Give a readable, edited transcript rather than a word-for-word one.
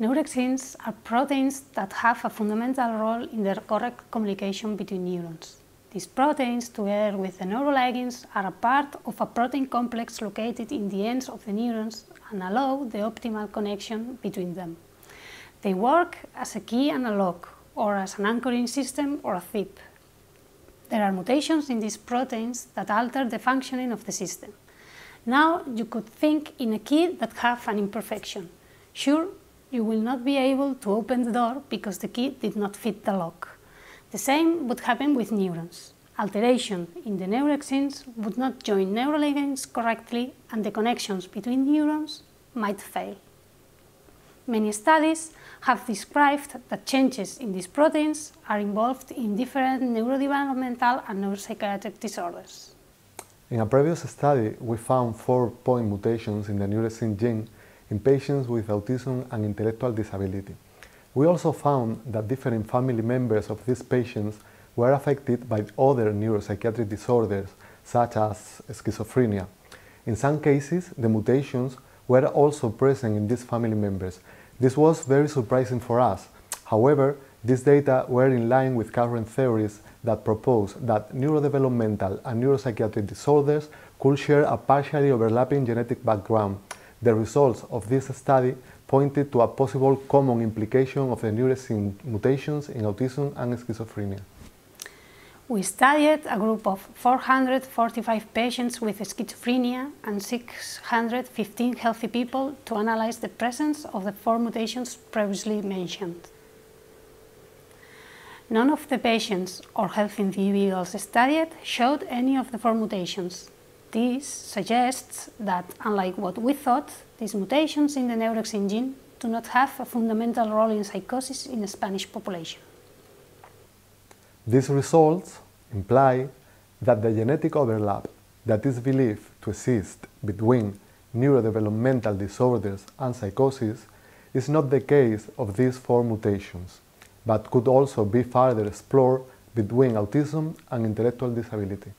Neurexins are proteins that have a fundamental role in the correct communication between neurons. These proteins, together with the neuroligands, are a part of a protein complex located in the ends of the neurons and allow the optimal connection between them. They work as a key and a lock, or as an anchoring system or a zip. There are mutations in these proteins that alter the functioning of the system. Now you could think in a key that has an imperfection. Sure, you will not be able to open the door because the key did not fit the lock. The same would happen with neurons. Alteration in the neurexins would not join neuroligands correctly and the connections between neurons might fail. Many studies have described that changes in these proteins are involved in different neurodevelopmental and neuropsychiatric disorders. In a previous study, we found 4-point mutations in the neurexin gene in patients with autism and intellectual disability. We also found that different family members of these patients were affected by other neuropsychiatric disorders, such as schizophrenia. In some cases, the mutations were also present in these family members. This was very surprising for us. However, these data were in line with current theories that propose that neurodevelopmental and neuropsychiatric disorders could share a partially overlapping genetic background. The results of this study pointed to a possible common implication of the neurexin mutations in autism and schizophrenia. We studied a group of 445 patients with schizophrenia and 615 healthy people to analyze the presence of the 4 mutations previously mentioned. None of the patients or healthy individuals studied showed any of the 4 mutations. This suggests that, unlike what we thought, these mutations in the neurexin gene do not have a fundamental role in psychosis in the Spanish population. These results imply that the genetic overlap that is believed to exist between neurodevelopmental disorders and psychosis is not the case of these 4 mutations, but could also be further explored between autism and intellectual disability.